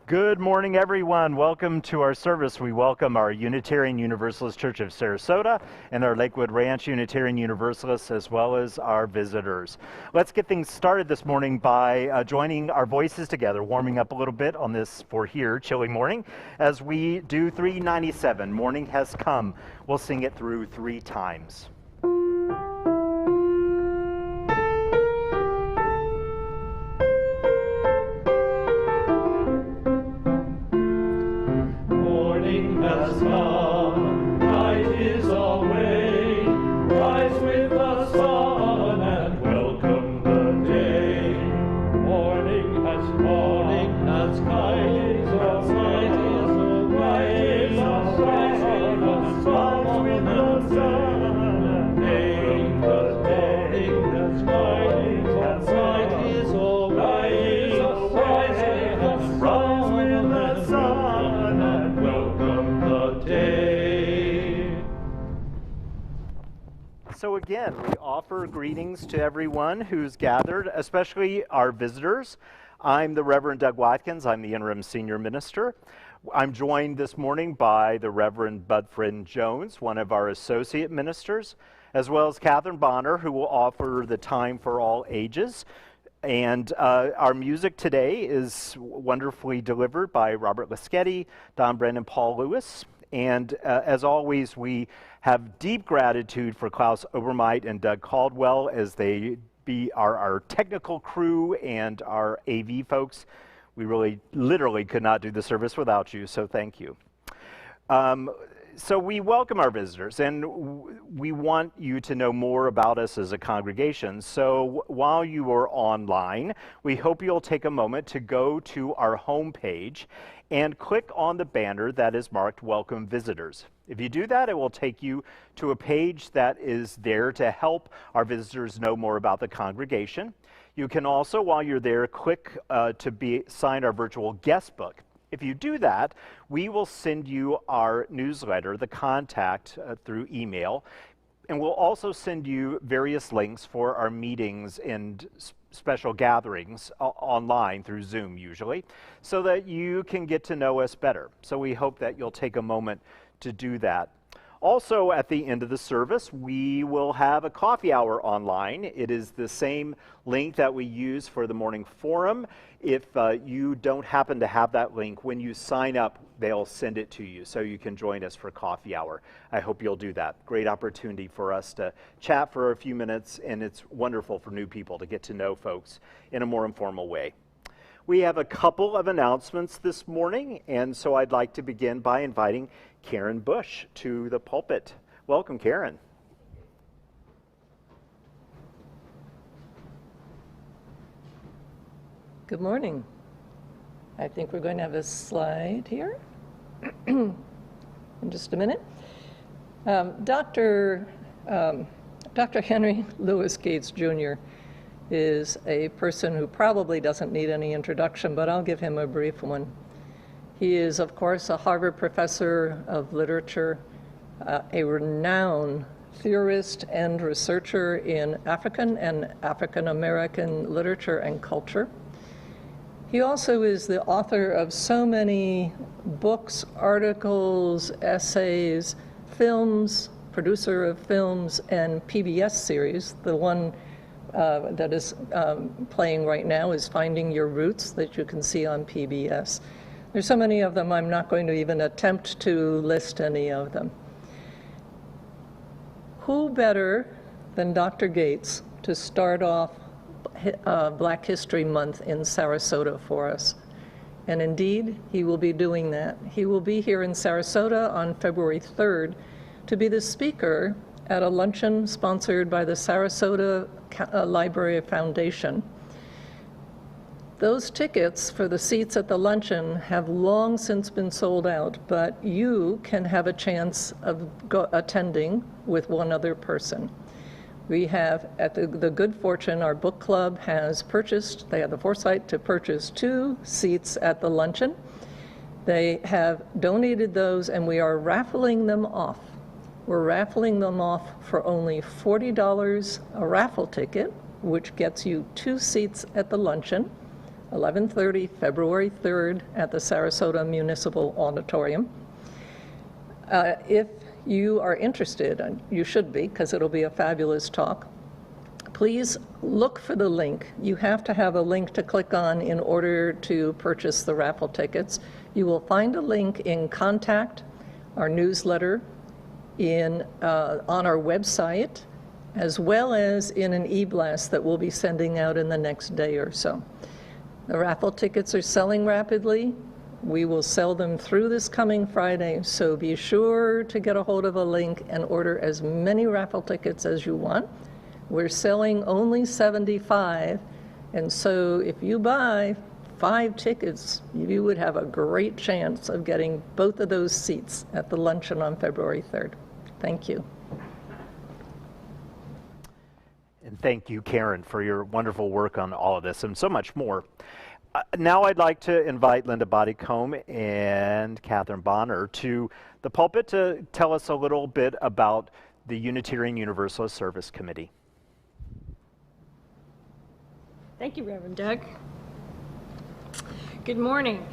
Good morning, everyone. Welcome to our service. We welcome our Unitarian Universalist Church of Sarasota and our Lakewood Ranch Unitarian Universalists, as well as our visitors. Let's get things started this morning by joining our voices together, warming up a little bit on this for here chilly morning as we do 397. Morning has come. We'll sing it through 3 times. Has come, night is away, rise with the sun and welcome the day. Morning has come, night is away, rise with the sun and welcome the day. Night is away, rise with the sun and welcome the day. So again, we offer greetings to everyone who's gathered, especially our visitors. I'm the Reverend Doug Wadkins. I'm the interim senior minister. I'm joined this morning by the Reverend Budfriend Jones, one of our associate ministers, as well as Catherine Bonner, who will offer the time for all ages. And our music today is wonderfully delivered by Robert Laschetti, Don Brennan, Paul Lewis. And as always, we have deep gratitude for Klaus Obermeit and Doug Caldwell as they are our technical crew and our AV folks. We really, literally could not do the service without you, so thank you. So we welcome our visitors, and we want you to know more about us as a congregation. So while you are online, we hope you'll take a moment to go to our homepage and click on the banner that is marked Welcome Visitors. If you do that, it will take you to a page that is there to help our visitors know more about the congregation. You can also, while you're there, click to sign our virtual guest book. If you do that, we will send you our newsletter, the contact through email, and we'll also send you various links for our meetings and special gatherings online through Zoom usually, so that you can get to know us better. So we hope that you'll take a moment to do that. Also, at the end of the service, we will have a coffee hour online. It is the same link that we use for the morning forum. If you don't happen to have that link, when you sign up, they'll send it to you so you can join us for coffee hour. I hope you'll do that. Great opportunity for us to chat for a few minutes, and it's wonderful for new people to get to know folks in a more informal way. We have a couple of announcements this morning, and so I'd like to begin by inviting Karen Bush to the pulpit. Welcome, Karen. Good morning. I think we're going to have a slide here in just a minute. Dr. Henry Louis Gates Jr. is a person who probably doesn't need any introduction, but I'll give him a brief one. He is, of course, a Harvard professor of literature, a renowned theorist and researcher in African and African American literature and culture. He also is the author of so many books, articles, essays, films, producer of films and PBS series. The one that is playing right now is Finding Your Roots, that you can see on PBS. There's so many of them, I'm not going to even attempt to list any of them. Who better than Dr. Gates to start off Black History Month in Sarasota for us? And indeed, he will be doing that. He will be here in Sarasota on February 3rd to be the speaker at a luncheon sponsored by the Sarasota Library Foundation. Those tickets for the seats at the luncheon have long since been sold out, but you can have a chance of attending with one other person. We have, at the good fortune, our book club has purchased, they had the foresight to purchase 2 seats at the luncheon. They have donated those and we are raffling them off. We're raffling them off for only $40 a raffle ticket, which gets you 2 seats at the luncheon. 11:30, February 3rd, at the Sarasota Municipal Auditorium. If you are interested, and you should be, because it'll be a fabulous talk, please look for the link. You have to have a link to click on in order to purchase the raffle tickets. You will find a link in Contact, our newsletter, on our website, as well as in an e-blast that we'll be sending out in the next day or so. The raffle tickets are selling rapidly. We will sell them through this coming Friday, so be sure to get a hold of a link and order as many raffle tickets as you want. We're selling only 75, and so if you buy 5 tickets, you would have a great chance of getting both of those seats at the luncheon on February 3rd. Thank you. And thank you, Karen, for your wonderful work on all of this and so much more. Now I'd like to invite Linda Bodycomb and Catherine Bonner to the pulpit to tell us a little bit about the Unitarian Universalist Service Committee. Thank you, Reverend Doug. Good morning.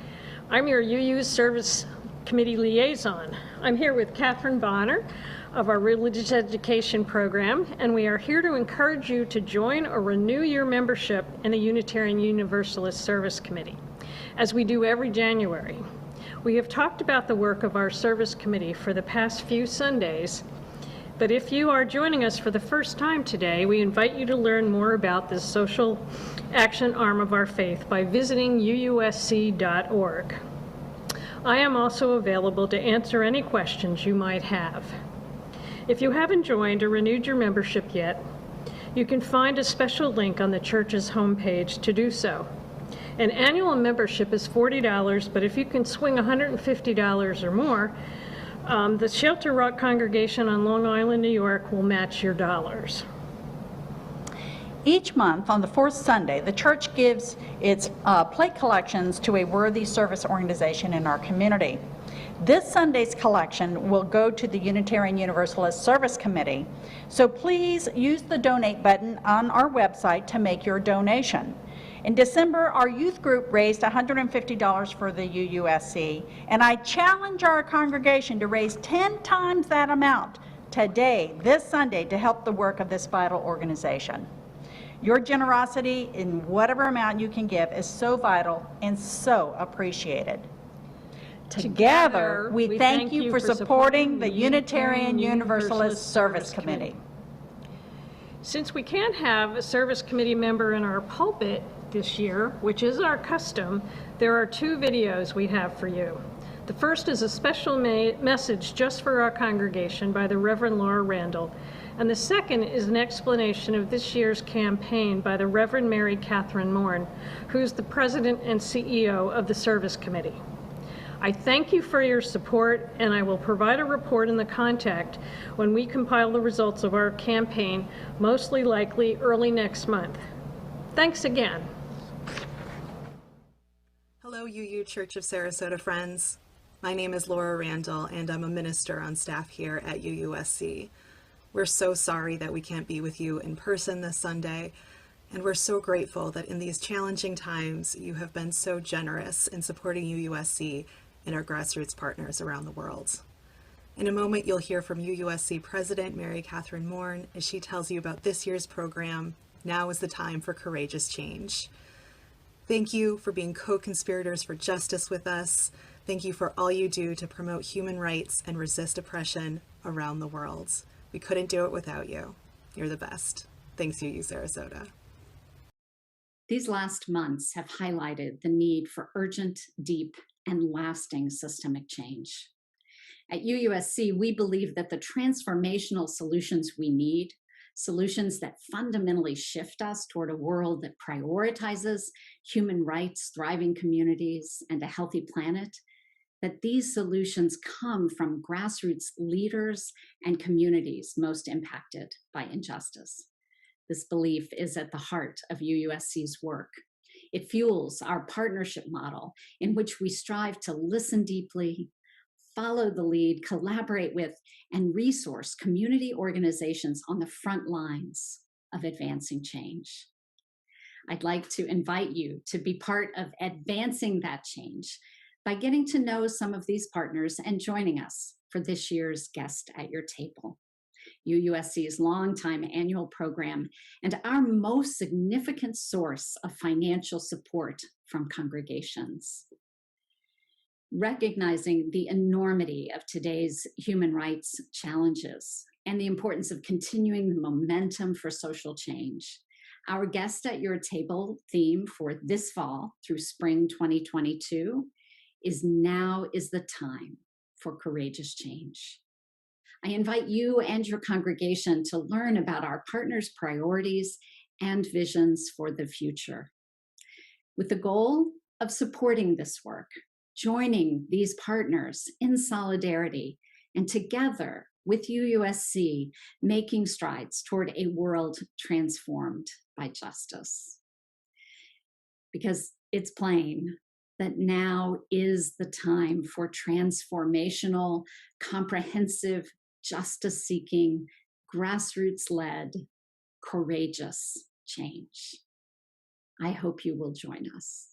I'm your UU Service Committee liaison. I'm here with Catherine Bonner of our Religious Education program, and we are here to encourage you to join or renew your membership in the Unitarian Universalist Service Committee, as we do every January. We have talked about the work of our service committee for the past few Sundays, but if you are joining us for the first time today, we invite you to learn more about this social action arm of our faith by visiting uusc.org. I am also available to answer any questions you might have. If you haven't joined or renewed your membership yet, you can find a special link on the church's homepage to do so. An annual membership is $40, but if you can swing $150 or more, the Shelter Rock congregation on Long Island, New York will match your dollars. Each month on the fourth Sunday, the church gives its plate collections to a worthy service organization in our community. This Sunday's collection will go to the Unitarian Universalist Service Committee, so please use the donate button on our website to make your donation. In December, our youth group raised $150 for the UUSC, and I challenge our congregation to raise 10 times that amount today, this Sunday, to help the work of this vital organization. Your generosity in whatever amount you can give is so vital and so appreciated. Together, we thank you for supporting the Unitarian Universalist Service Committee. Since we can't have a service committee member in our pulpit this year, which is our custom, there are 2 videos we have for you. The first is a special message just for our congregation by the Reverend Laura Randall, and the second is an explanation of this year's campaign by the Reverend Mary Catherine Mourn, who's the president and CEO of the service committee. I thank you for your support, and I will provide a report in the Contact when we compile the results of our campaign, mostly likely early next month. Thanks again. Hello, UU Church of Sarasota friends. My name is Laura Randall, and I'm a minister on staff here at UUSC. We're so sorry that we can't be with you in person this Sunday, and we're so grateful that in these challenging times, you have been so generous in supporting UUSC and our grassroots partners around the world. In a moment, you'll hear from UUSC President Mary Catherine Mourn as she tells you about this year's program, Now is the Time for Courageous Change. Thank you for being co-conspirators for justice with us. Thank you for all you do to promote human rights and resist oppression around the world. We couldn't do it without you. You're the best. Thanks, UU Sarasota. These last months have highlighted the need for urgent, deep, and lasting systemic change. At UUSC, we believe that the transformational solutions we need, solutions that fundamentally shift us toward a world that prioritizes human rights, thriving communities, and a healthy planet, that these solutions come from grassroots leaders and communities most impacted by injustice. This belief is at the heart of UUSC's work. It fuels our partnership model in which we strive to listen deeply, follow the lead, collaborate with, and resource community organizations on the front lines of advancing change. I'd like to invite you to be part of advancing that change by getting to know some of these partners and joining us for this year's Guest at Your Table, UUSC's longtime annual program and our most significant source of financial support from congregations. Recognizing the enormity of today's human rights challenges and the importance of continuing the momentum for social change, our Guest at Your Table theme for this fall through spring 2022 is "Now is the Time for Courageous Change." I invite you and your congregation to learn about our partners' priorities and visions for the future, with the goal of supporting this work, joining these partners in solidarity, and together with UUSC, making strides toward a world transformed by justice. Because it's plain that now is the time for transformational, comprehensive, justice-seeking, grassroots-led, courageous change. I hope you will join us.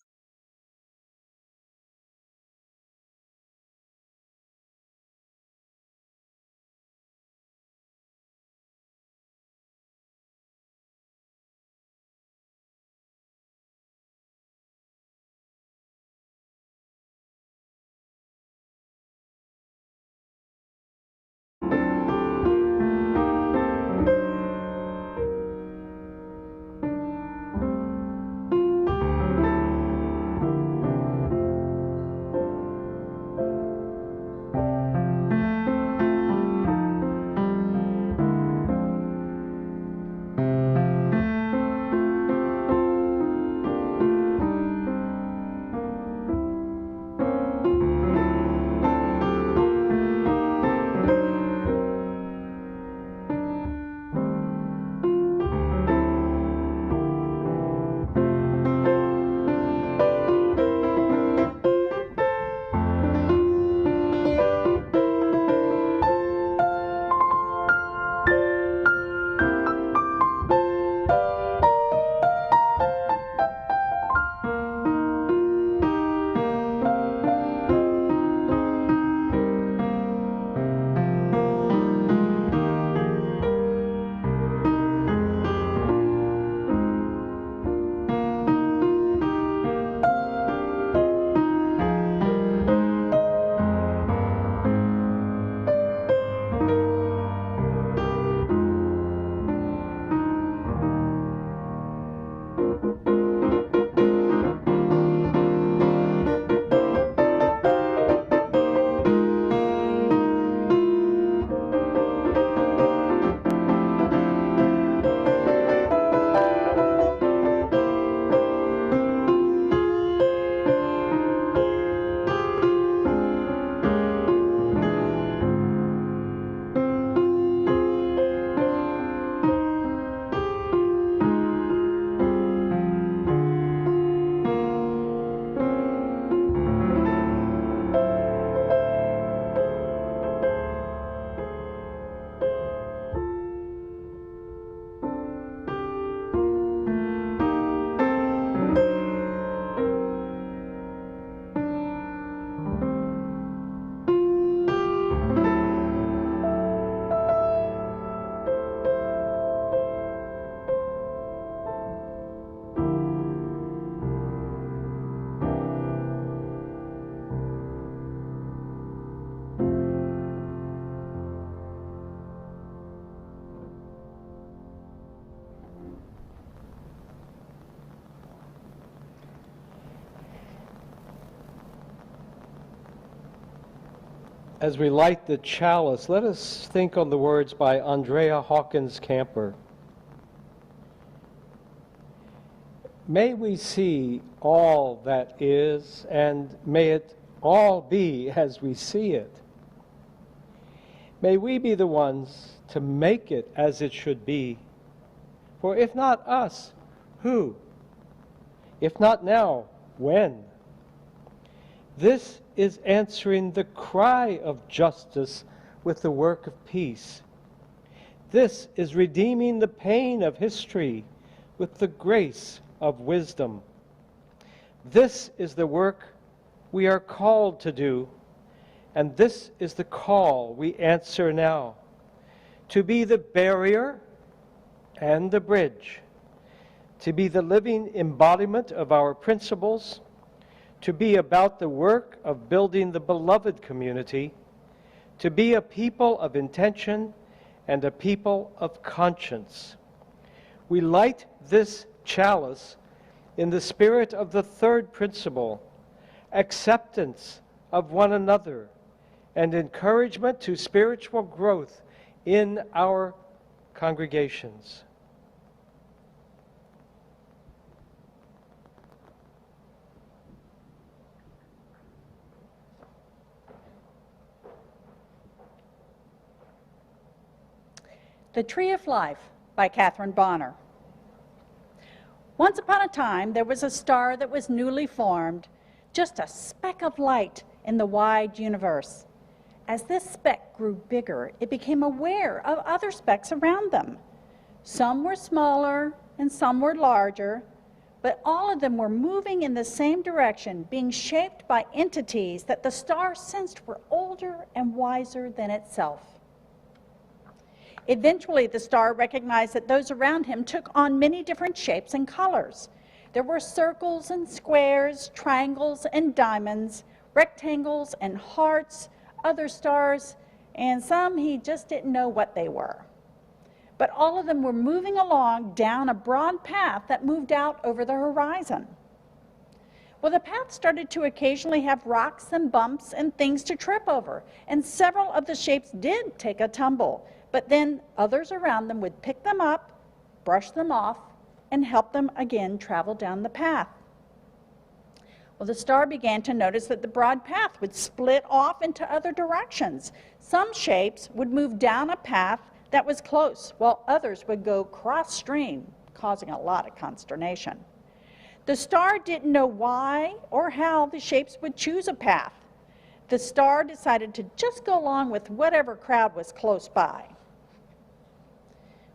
As we light the chalice, let us think on the words by Andrea Hawkins Camper. May we see all that is, and may it all be as we see it. May we be the ones to make it as it should be. For if not us, who? If not now, when? This is answering the cry of justice with the work of peace. This is redeeming the pain of history with the grace of wisdom. This is the work we are called to do, and this is the call we answer now, to be the barrier and the bridge, to be the living embodiment of our principles, to be about the work of building the beloved community, to be a people of intention and a people of conscience. We light this chalice in the spirit of the third principle, acceptance of one another and encouragement to spiritual growth in our congregations. The Tree of Life by Catherine Bonner. Once upon a time, there was a star that was newly formed, just a speck of light in the wide universe. As this speck grew bigger, it became aware of other specks around them. Some were smaller and some were larger, but all of them were moving in the same direction, being shaped by entities that the star sensed were older and wiser than itself. Eventually, the star recognized that those around him took on many different shapes and colors. There were circles and squares, triangles and diamonds, rectangles and hearts, other stars, and some he just didn't know what they were. But all of them were moving along down a broad path that moved out over the horizon. Well, the path started to occasionally have rocks and bumps and things to trip over, and several of the shapes did take a tumble, but then others around them would pick them up, brush them off, and help them again travel down the path. Well, the star began to notice that the broad path would split off into other directions. Some shapes would move down a path that was close, while others would go cross-stream, causing a lot of consternation. The star didn't know why or how the shapes would choose a path. The star decided to just go along with whatever crowd was close by.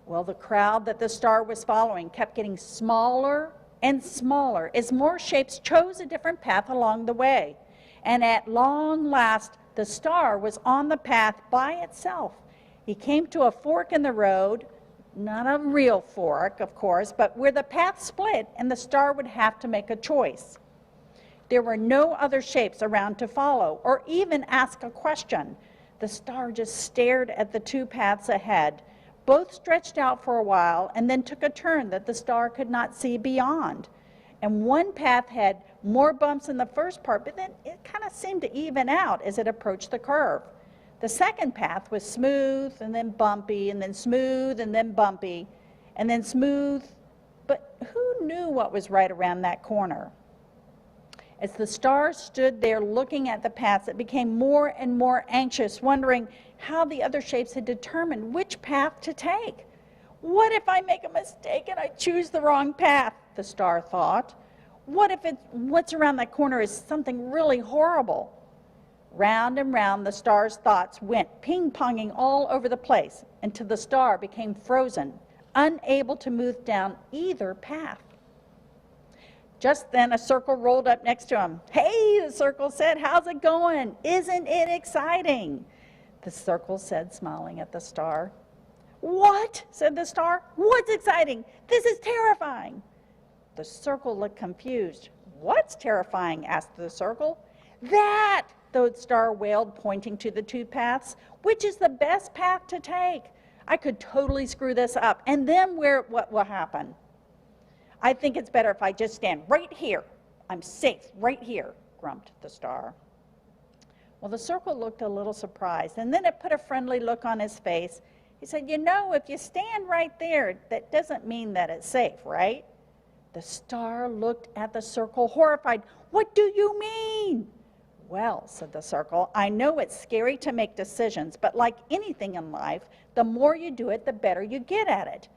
Well, the crowd that the star was following kept getting smaller and smaller as more shapes chose a different path along the way. And at long last, the star was on the path by itself. He came to a fork in the road, not a real fork, of course, but where the path split and the star would have to make a choice. There were no other shapes around to follow or even ask a question. The star just stared at the two paths ahead. Both stretched out for a while and then took a turn that the star could not see beyond. And one path had more bumps in the first part, but then it kind of seemed to even out as it approached the curve. The second path was smooth and then bumpy and then smooth and then bumpy and then smooth, but who knew what was right around that corner? As the star stood there looking at the paths, it became more and more anxious, wondering how the other shapes had determined which path to take. What if I make a mistake and I choose the wrong path, the star thought. What if what's around that corner is something really horrible? Round and round the star's thoughts went ping-ponging all over the place until the star became frozen, unable to move down either path. Just then a circle rolled up next to him. "Hey," the circle said, "how's it going? Isn't it exciting?" The circle said, smiling at the star. "What?" said the star. "What's exciting? This is terrifying." The circle looked confused. "What's terrifying?" asked the circle. "That," the star wailed, pointing to the two paths. "Which is the best path to take? I could totally screw this up. And then what will happen? I think it's better if I just stand right here. I'm safe right here," grumped the star. Well, the circle looked a little surprised, and then it put a friendly look on his face. He said, "You know, if you stand right there, that doesn't mean that it's safe, right?" The star looked at the circle, horrified. "What do you mean?" "Well," said the circle, "I know it's scary to make decisions, but like anything in life, the more you do it, the better you get at it.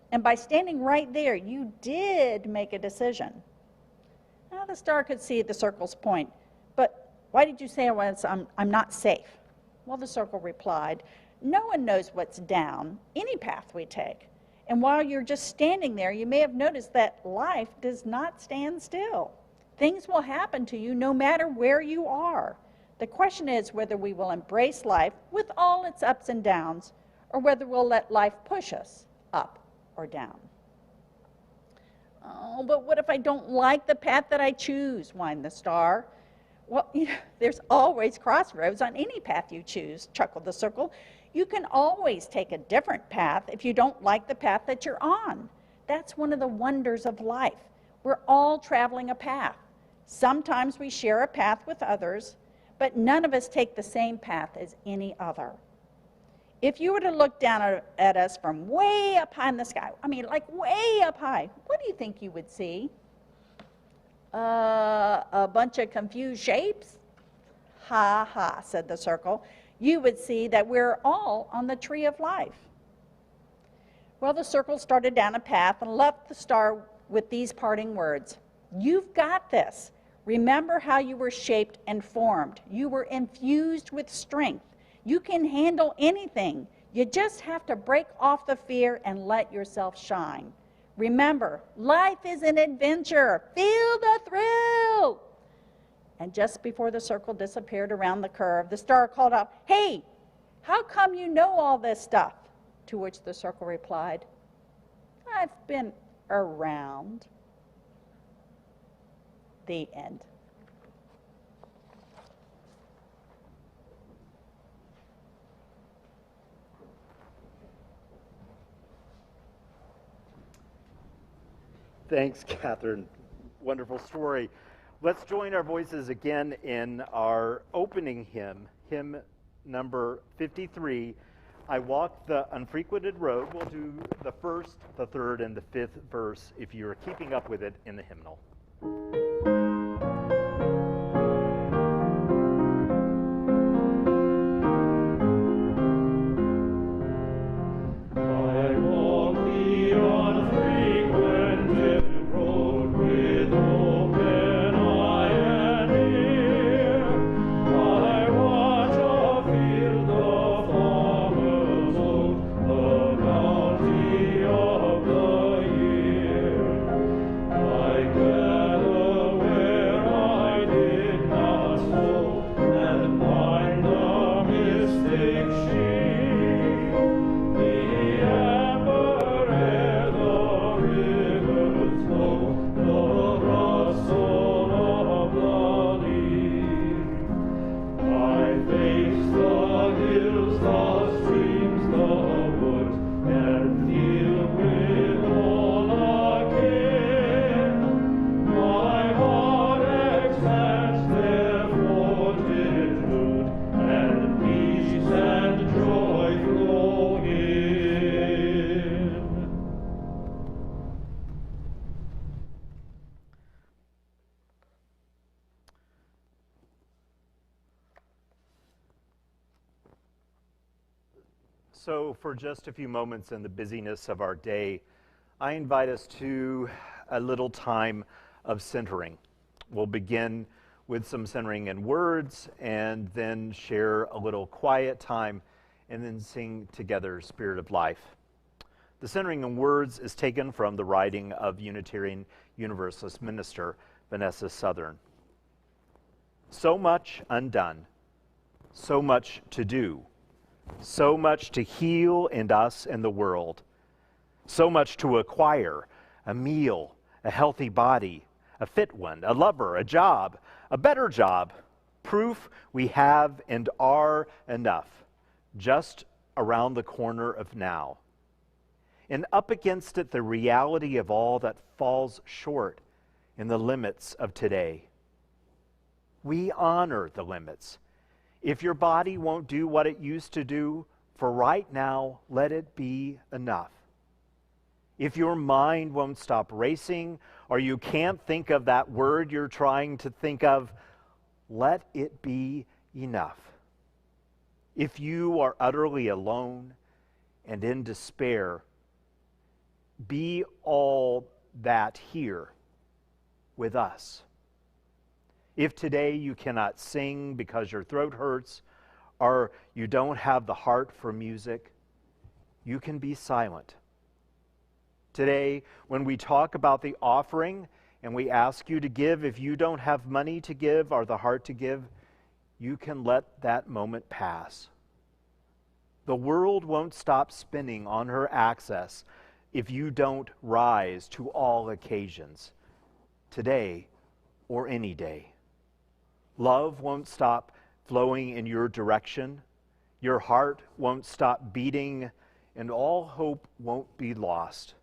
And by standing right there, you did make a decision." Now the star could see the circle's point. "But why did you say I'm not safe?" Well, the circle replied, "No one knows what's down any path we take. And while you're just standing there, you may have noticed that life does not stand still. Things will happen to you no matter where you are. The question is whether we will embrace life with all its ups and downs, or whether we'll let life push us up or down. Oh, but what if I don't like the path that I choose, whined the star. Well, there's always crossroads on any path you choose, chuckled the circle. You can always take a different path if you don't like the path that you're on. That's one of the wonders of life. We're all traveling a path. Sometimes we share a path with others, but none of us take the same path as any other. If you were to look down at us from way up high in the sky, like way up high, what do you think you would see? A bunch of confused shapes? Ha ha, said the circle. You would see that we're all on the tree of life. Well, the circle started down a path and left the star with these parting words. You've got this. Remember how you were shaped and formed. You were infused with strength. You can handle anything. You just have to break off the fear and let yourself shine. Remember, life is an adventure. Feel the thrill. And just before the circle disappeared around the curve, the star called out, hey, how come you know all this stuff? To which the circle replied, I've been around. The end. Thanks, Catherine. Wonderful story. Let's join our voices again in our opening hymn, hymn number 53, I Walk the Unfrequented Road. We'll do the first, the third, and the fifth verse if you're keeping up with it in the hymnal. So for just a few moments in the busyness of our day, I invite us to a little time of centering. We'll begin with some centering in words and then share a little quiet time and then sing together Spirit of Life. The centering in words is taken from the writing of Unitarian Universalist minister Vanessa Southern. So much undone, so much to do, so much to heal in us and the world, so much to acquire, a meal, a healthy body, a fit one, a lover, a job, a better job, proof we have and are enough, just around the corner of now. And up against it, the reality of all that falls short in the limits of today. We honor the limits. If your body won't do what it used to do, for right now, let it be enough. If your mind won't stop racing, or you can't think of that word you're trying to think of, let it be enough. If you are utterly alone and in despair, be all that here with us. If today you cannot sing because your throat hurts or you don't have the heart for music, you can be silent. Today, when we talk about the offering and we ask you to give, if you don't have money to give or the heart to give, you can let that moment pass. The world won't stop spinning on her axis if you don't rise to all occasions, today or any day. Love won't stop flowing in your direction. Your heart won't stop beating, and all hope won't be lost.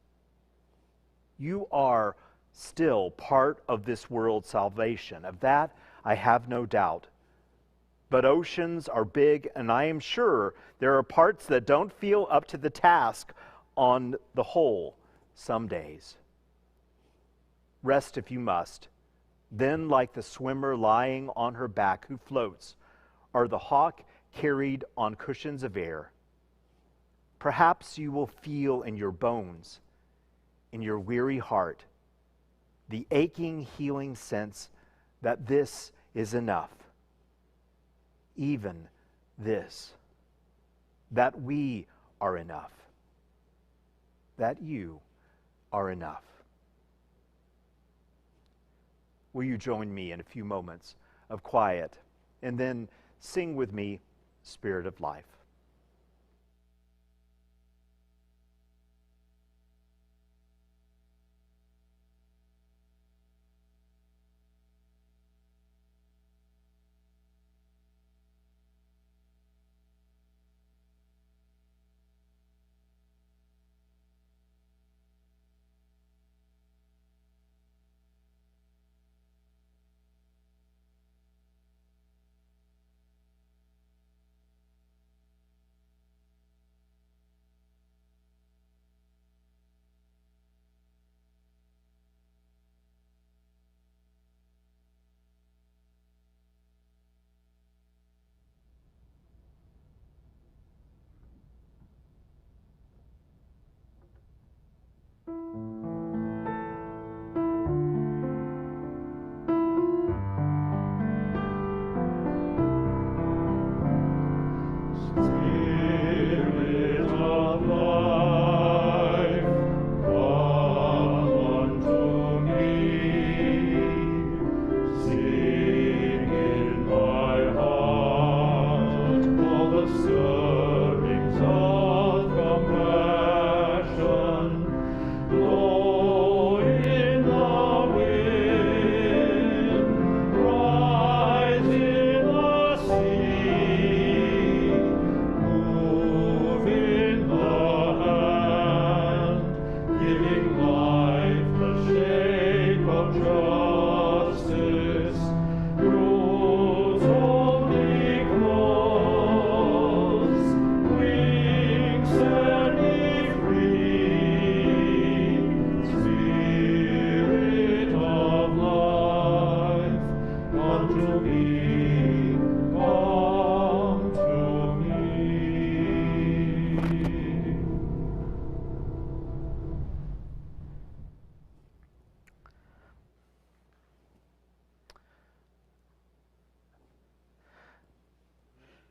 You are still part of this world's salvation. Of that, I have no doubt. But oceans are big, and I am sure there are parts that don't feel up to the task on the whole some days. Rest if you must. Then, like the swimmer lying on her back who floats, or the hawk carried on cushions of air, perhaps you will feel in your bones, in your weary heart, the aching, healing sense that this is enough. Even this, that we are enough, that you are enough. Will you join me in a few moments of quiet and then sing with me, Spirit of Life?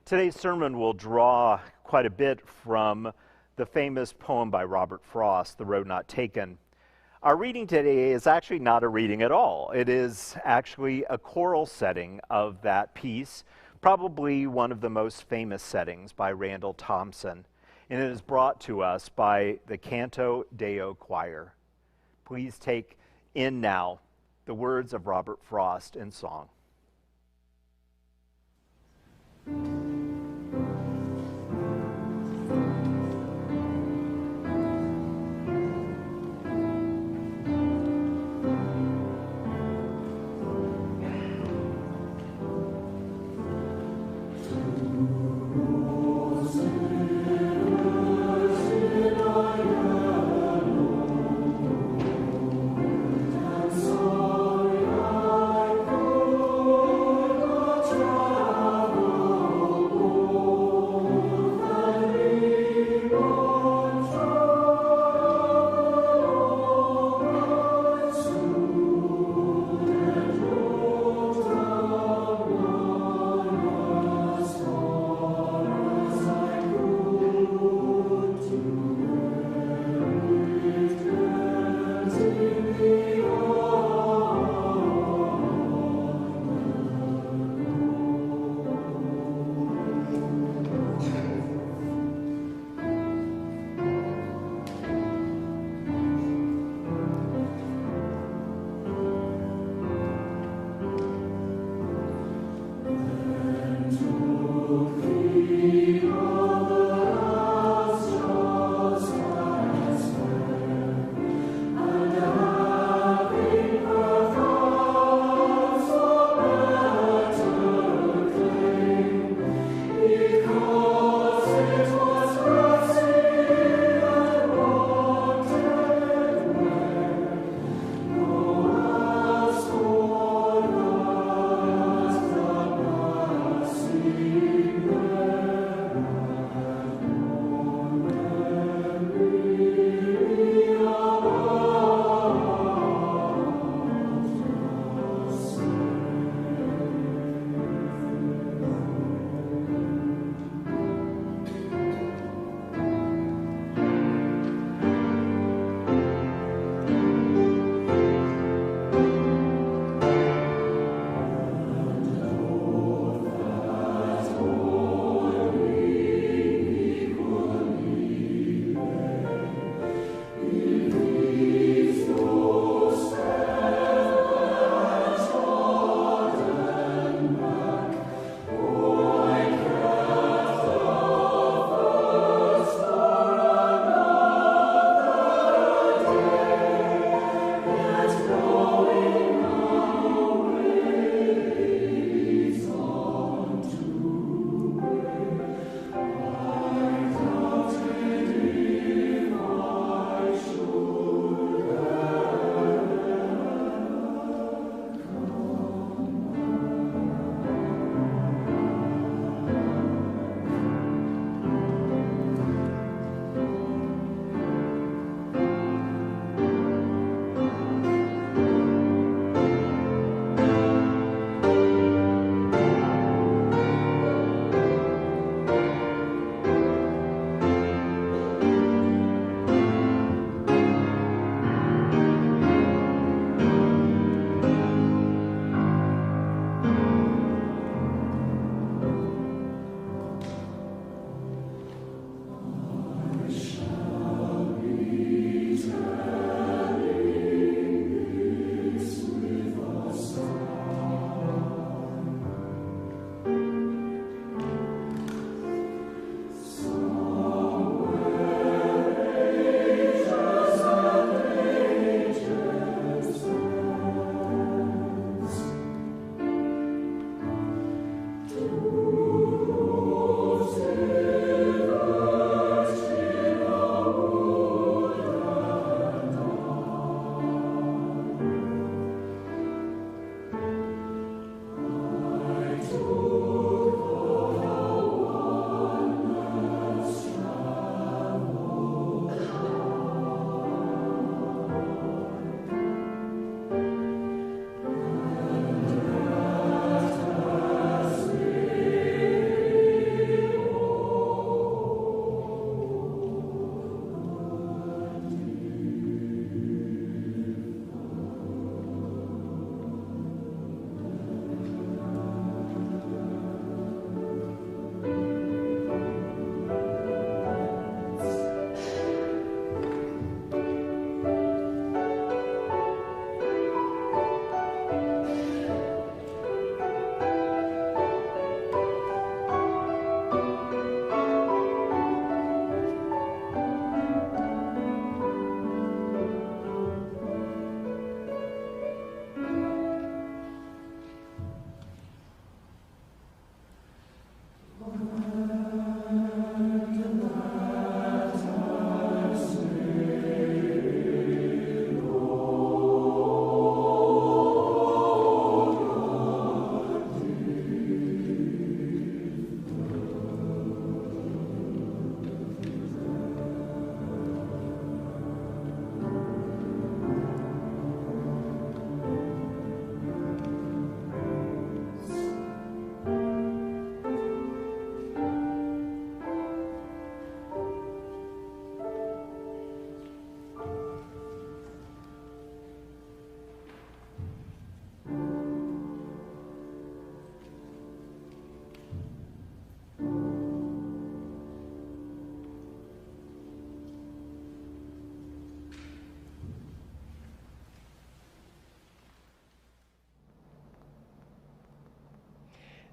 Today's sermon will draw quite a bit from the famous poem by Robert Frost, The Road Not Taken. Our reading today is actually not a reading at all. It is actually a choral setting of that piece, probably one of the most famous settings by Randall Thompson, and it is brought to us by the Canto Deo Choir. Please take in now the words of Robert Frost in song. Oh,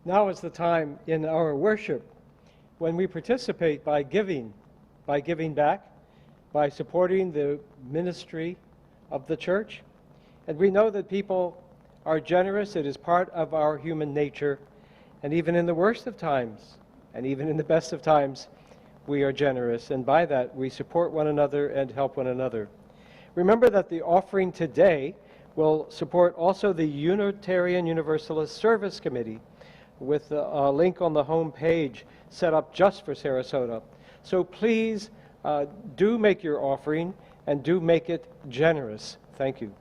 Now is the time in our worship when we participate by giving back, by supporting the ministry of the church. And we know that people are generous. It is part of our human nature. And even in the worst of times, and even in the best of times, we are generous. And by that, we support one another and help one another. Remember that the offering today will support also the Unitarian Universalist Service Committee with a link on the home page set up just for Sarasota. So please do make your offering and do make it generous. Thank you.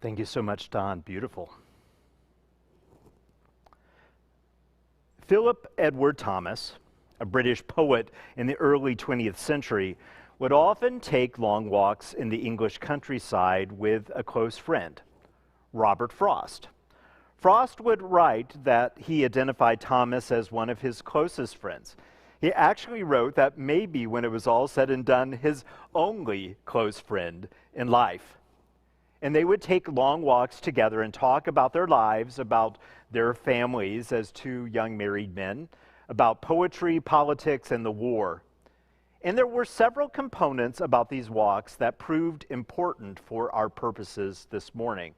Thank you so much, Don. Beautiful. Philip Edward Thomas, a British poet in the early 20th century, would often take long walks in the English countryside with a close friend, Robert Frost. Frost would write that he identified Thomas as one of his closest friends. He actually wrote that maybe when it was all said and done, his only close friend in life. And they would take long walks together and talk about their lives, about their families as two young married men, about poetry, politics, and the war. And there were several components about these walks that proved important for our purposes this morning.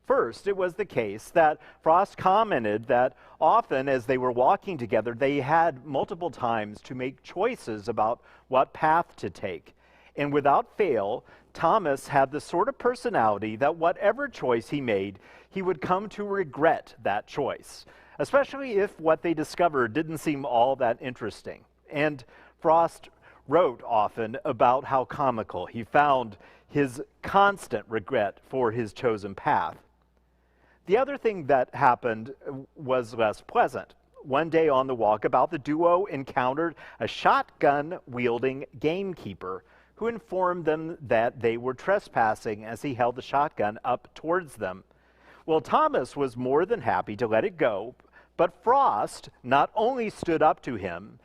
First, it was the case that Frost commented that often as they were walking together, they had multiple times to make choices about what path to take. And without fail, Thomas had the sort of personality that whatever choice he made, he would come to regret that choice, especially if what they discovered didn't seem all that interesting. And Frost wrote often about how comical he found his constant regret for his chosen path. The other thing that happened was less pleasant. One day on the walkabout, the duo encountered a shotgun-wielding gamekeeper who informed them that they were trespassing as he held the shotgun up towards them. Well, Thomas was more than happy to let it go, but Frost not only stood up to him,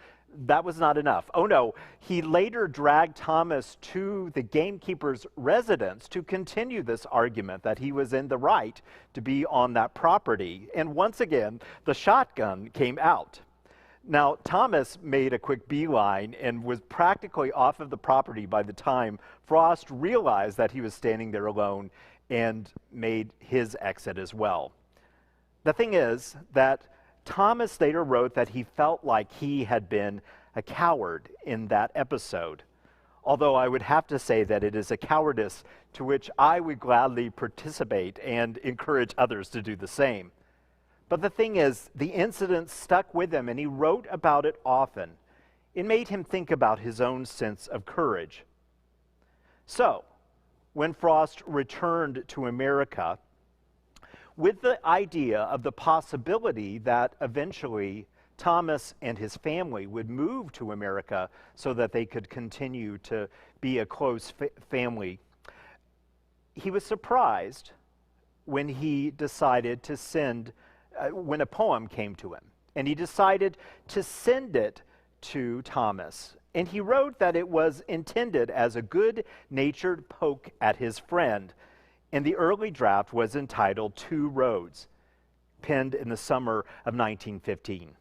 that was not enough. Oh no, he later dragged Thomas to the gamekeeper's residence to continue this argument that he was in the right to be on that property. And once again, the shotgun came out. Now, Thomas made a quick beeline and was practically off of the property by the time Frost realized that he was standing there alone and made his exit as well. The thing is that Thomas later wrote that he felt like he had been a coward in that episode, although I would have to say that it is a cowardice to which I would gladly participate and encourage others to do the same. But the thing is, the incident stuck with him, and he wrote about it often. It made him think about his own sense of courage. So, when Frost returned to America, with the idea of the possibility that eventually Thomas and his family would move to America so that they could continue to be a close family, he was surprised when he decided to send, when a poem came to him, and he decided to send it to Thomas. And he wrote that it was intended as a good-natured poke at his friend. And the early draft was entitled Two Roads, penned in the summer of 1915.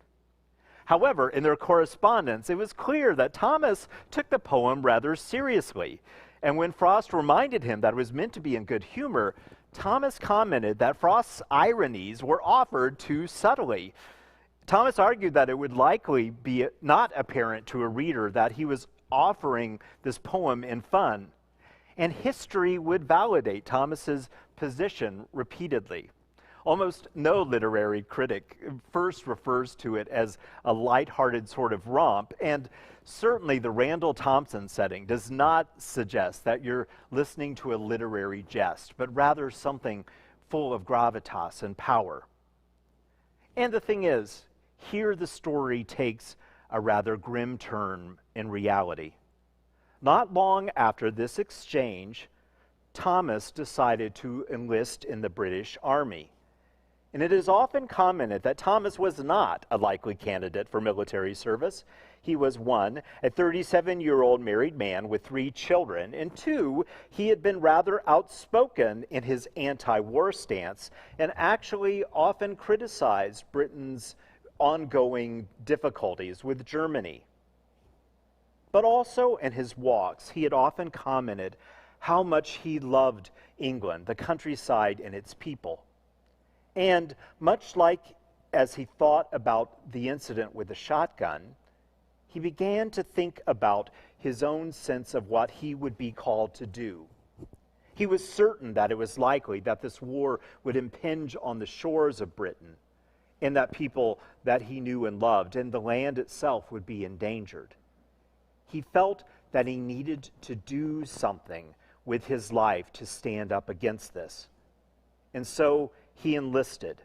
However, in their correspondence, it was clear that Thomas took the poem rather seriously. And when Frost reminded him that it was meant to be in good humor, Thomas commented that Frost's ironies were offered too subtly. Thomas argued that it would likely be not apparent to a reader that he was offering this poem in fun. And history would validate Thomas's position repeatedly. Almost no literary critic first refers to it as a lighthearted sort of romp, and certainly the Randall Thompson setting does not suggest that you're listening to a literary jest, but rather something full of gravitas and power. And the thing is, here the story takes a rather grim turn in reality. Not long after this exchange, Thomas decided to enlist in the British Army. And it is often commented that Thomas was not a likely candidate for military service. He was, one, a 37-year-old married man with 3 children, and 2, he had been rather outspoken in his anti-war stance and actually often criticized Britain's ongoing difficulties with Germany. But also in his walks, he had often commented how much he loved England, the countryside, and its people. And much like as he thought about the incident with the shotgun, he began to think about his own sense of what he would be called to do. He was certain that it was likely that this war would impinge on the shores of Britain, and that people that he knew and loved, and the land itself would be endangered. He felt that he needed to do something with his life to stand up against this. And so he enlisted.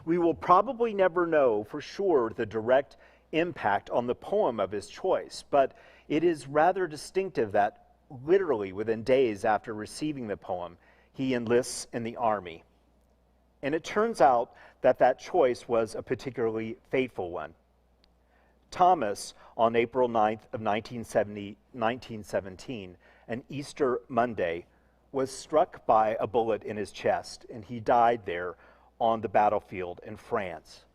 We will probably never know for sure the direct impact on the poem of his choice, but it is rather distinctive that literally within days after receiving the poem, he enlists in the army. And it turns out that that choice was a particularly fateful one. Thomas, on April 9th of 1917, an Easter Monday, was struck by a bullet in his chest, and he died there on the battlefield in France.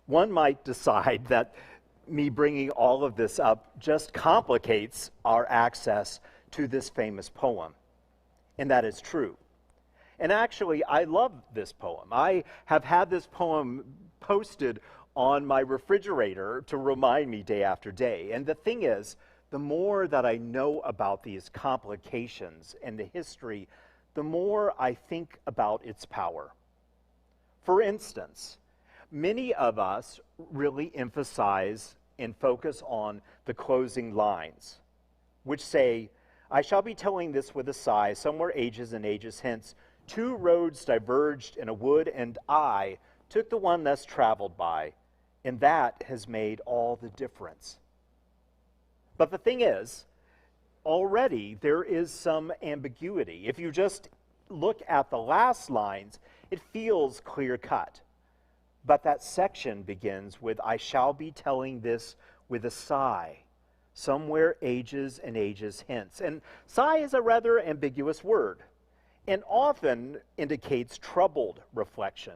One might decide that me bringing all of this up just complicates our access to this famous poem, and that is true. And actually, I love this poem. I have had this poem posted on my refrigerator to remind me day after day. And the thing is, the more that I know about these complications and the history, the more I think about its power. For instance, many of us really emphasize and focus on the closing lines, which say, "I shall be telling this with a sigh, somewhere ages and ages hence, 2 roads diverged in a wood, and I took the one less traveled by, and that has made all the difference." But the thing is, already there is some ambiguity. If you just look at the last lines, it feels clear-cut. But that section begins with, I shall be telling this with a sigh, somewhere ages and ages hence. And sigh is a rather ambiguous word and often indicates troubled reflection.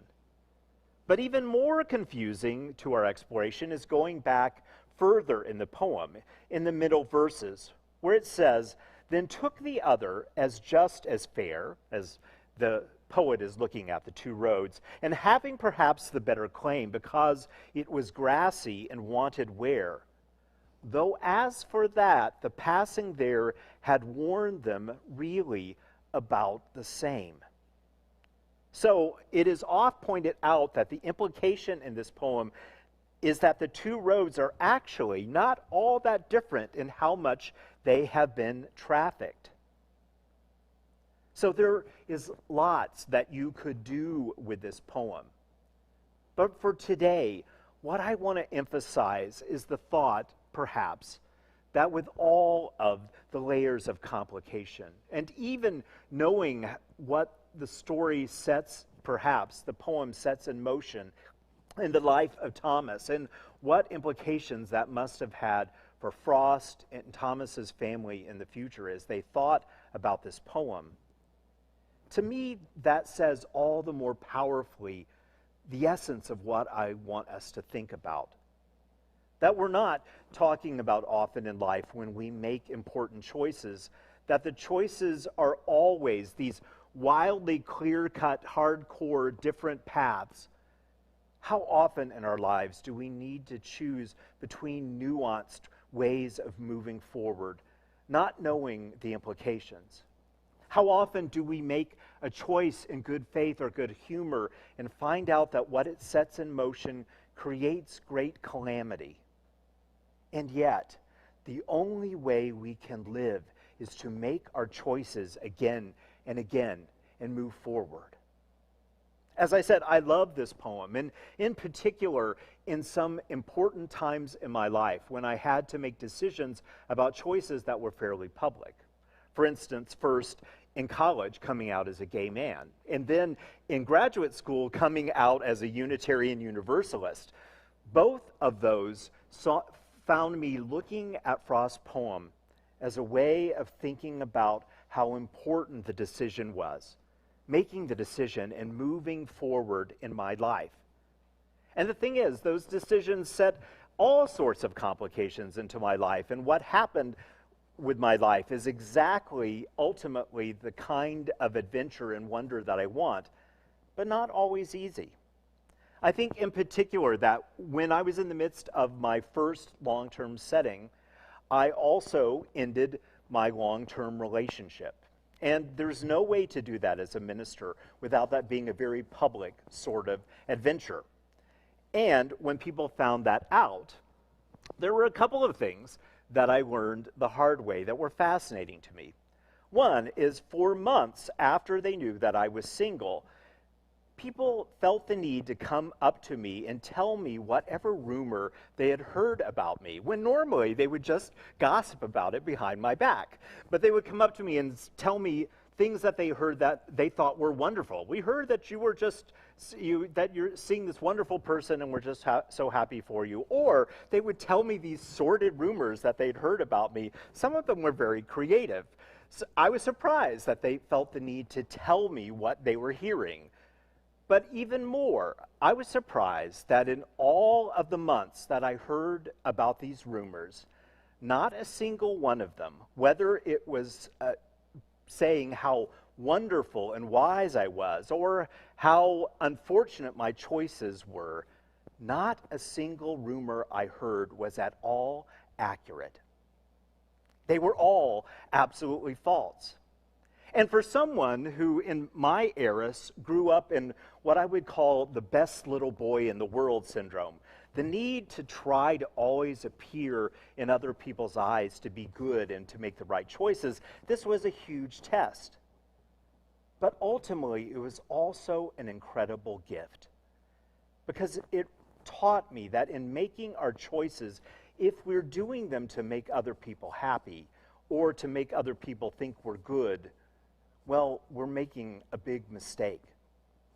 But even more confusing to our exploration is going back further in the poem, in the middle verses, where it says, then took the other as just as fair, as the poet is looking at the two roads, and having perhaps the better claim, because it was grassy and wanted wear. Though as for that, the passing there had warned them really about the same. So it is oft pointed out that the implication in this poem is that the two roads are actually not all that different in how much they have been trafficked. So there is lots that you could do with this poem. But for today, what I want to emphasize is the thought, perhaps, that with all of the layers of complication, and even knowing what the story sets, perhaps, the poem sets in motion in the life of Thomas, and what implications that must have had for Frost and Thomas's family in the future as they thought about this poem. To me, that says all the more powerfully the essence of what I want us to think about. That we're not talking about often in life when we make important choices, that the choices are always these wildly clear-cut, hardcore, different paths. How often in our lives do we need to choose between nuanced ways of moving forward, not knowing the implications? How often do we make a choice in good faith or good humor and find out that what it sets in motion creates great calamity? And yet, the only way we can live is to make our choices again and again and move forward. As I said, I love this poem, and in particular, in some important times in my life when I had to make decisions about choices that were fairly public. For instance, first in college, coming out as a gay man, and then in graduate school, coming out as a Unitarian Universalist. Both of those found me looking at Frost's poem as a way of thinking about how important the decision was, making the decision and moving forward in my life. And the thing is, those decisions set all sorts of complications into my life, and what happened with my life is exactly, ultimately, the kind of adventure and wonder that I want, but not always easy. I think in particular that when I was in the midst of my first long-term setting, I also ended my long-term relationship. And there's no way to do that as a minister without that being a very public sort of adventure. And when people found that out, there were a couple of things that I learned the hard way that were fascinating to me. One is, for months after they knew that I was single, people felt the need to come up to me and tell me whatever rumor they had heard about me, when normally they would just gossip about it behind my back. But they would come up to me and tell me things that they heard that they thought were wonderful. We heard that you were that you're seeing this wonderful person and we're just so happy for you. Or they would tell me these sordid rumors that they'd heard about me. Some of them were very creative. So I was surprised that they felt the need to tell me what they were hearing. But even more, I was surprised that in all of the months that I heard about these rumors, not a single one of them, whether it was saying how wonderful and wise I was, or how unfortunate my choices were, not a single rumor I heard was at all accurate. They were all absolutely false. And for someone who, in my era, grew up in what I would call the best little boy in the world syndrome, the need to try to always appear in other people's eyes to be good and to make the right choices, this was a huge test. But ultimately, it was also an incredible gift, because it taught me that in making our choices, if we're doing them to make other people happy or to make other people think we're good, well, we're making a big mistake.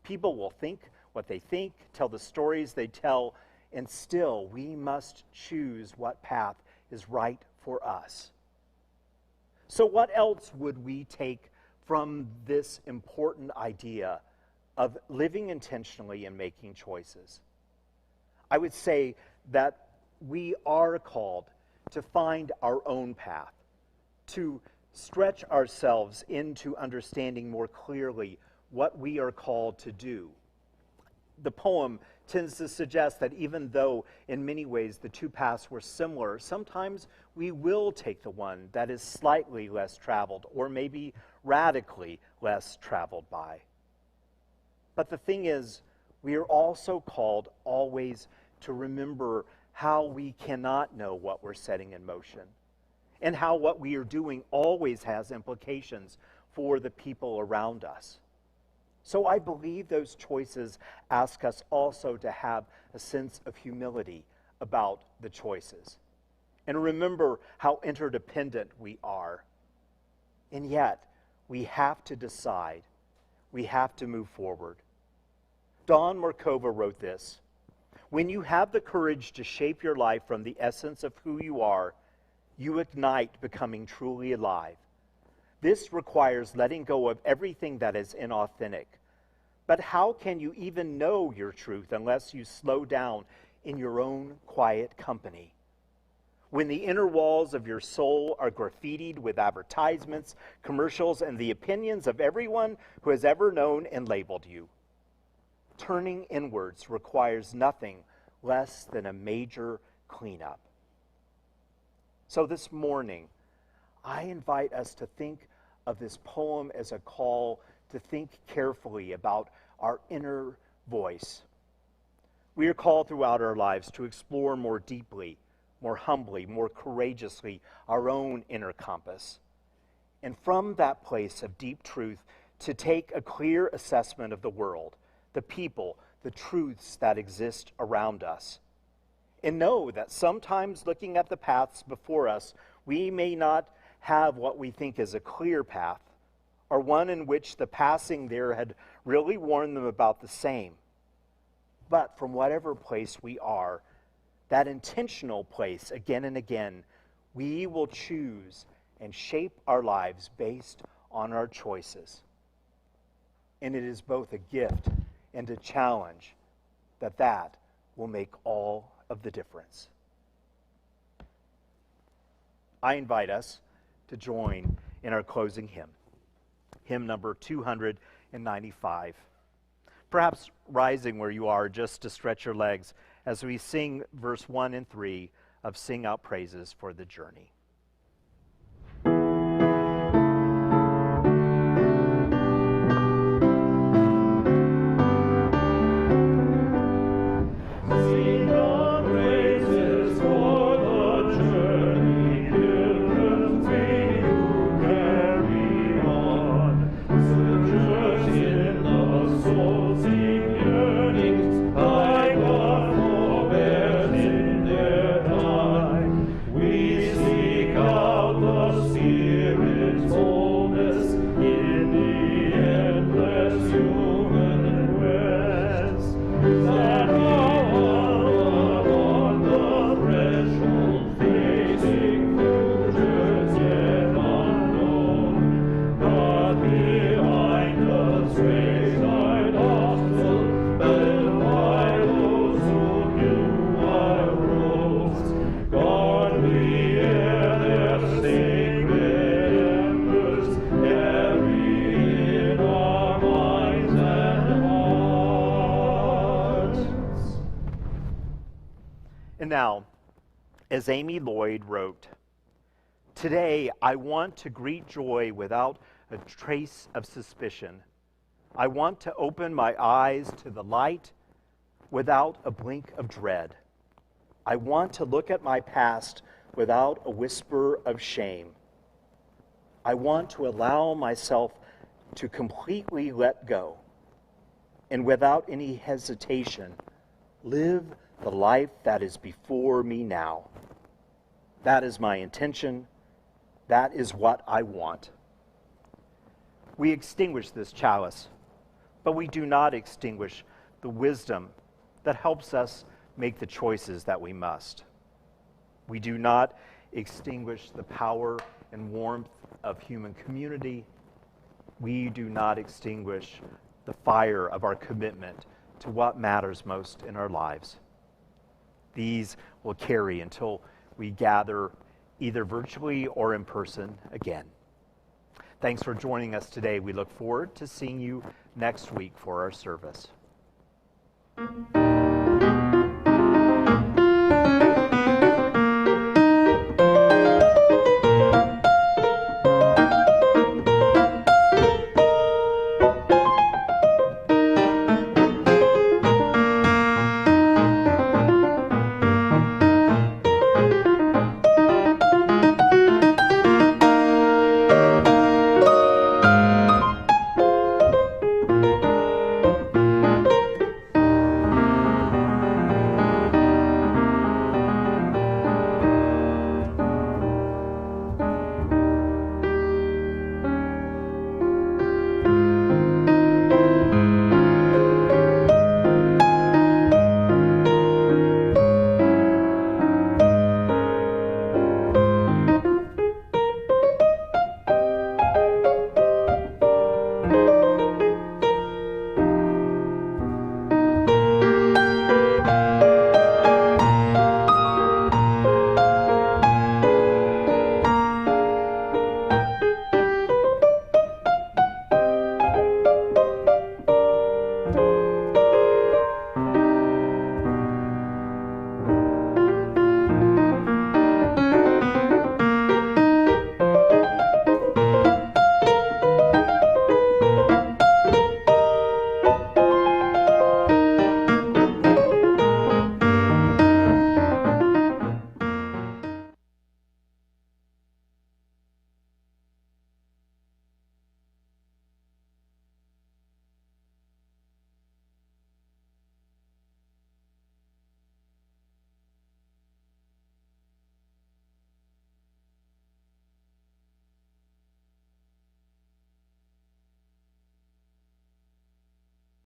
People will think what they think, tell the stories they tell, and still we must choose what path is right for us. So what else would we take from this important idea of living intentionally and making choices? I would say that we are called to find our own path, to stretch ourselves into understanding more clearly what we are called to do. The poem tends to suggest that even though in many ways the two paths were similar, sometimes we will take the one that is slightly less traveled or maybe radically less traveled by. But the thing is, we are also called always to remember how we cannot know what we're setting in motion, and how what we are doing always has implications for the people around us. So I believe those choices ask us also to have a sense of humility about the choices, and remember how interdependent we are. And yet, we have to decide. We have to move forward. Dawn Markova wrote this: "When you have the courage to shape your life from the essence of who you are, you ignite becoming truly alive. This requires letting go of everything that is inauthentic. But how can you even know your truth unless you slow down in your own quiet company? When the inner walls of your soul are graffitied with advertisements, commercials, and the opinions of everyone who has ever known and labeled you, turning inwards requires nothing less than a major cleanup." So this morning, I invite us to think of this poem as a call to think carefully about our inner voice. We are called throughout our lives to explore more deeply, more humbly, more courageously our own inner compass. And from that place of deep truth, to take a clear assessment of the world, the people, the truths that exist around us. And know that sometimes looking at the paths before us, we may not have what we think is a clear path, or one in which the passing there had really warned them about the same. But from whatever place we are, that intentional place, again and again, we will choose and shape our lives based on our choices. And it is both a gift and a challenge that will make all of the difference. I invite us to join in our closing hymn, hymn number 295. Perhaps rising where you are just to stretch your legs as we sing verse 1 and 3 of Sing Out Praises for the Journey. And now, as Amy Lloyd wrote, "Today I want to greet joy without a trace of suspicion. I want to open my eyes to the light without a blink of dread. I want to look at my past without a whisper of shame. I want to allow myself to completely let go, and without any hesitation, live the life that is before me now. That is my intention. That is what I want." We extinguish this chalice, but we do not extinguish the wisdom that helps us make the choices that we must. We do not extinguish the power and warmth of human community. We do not extinguish the fire of our commitment to what matters most in our lives. These will carry until we gather either virtually or in person again. Thanks for joining us today. We look forward to seeing you next week for our service.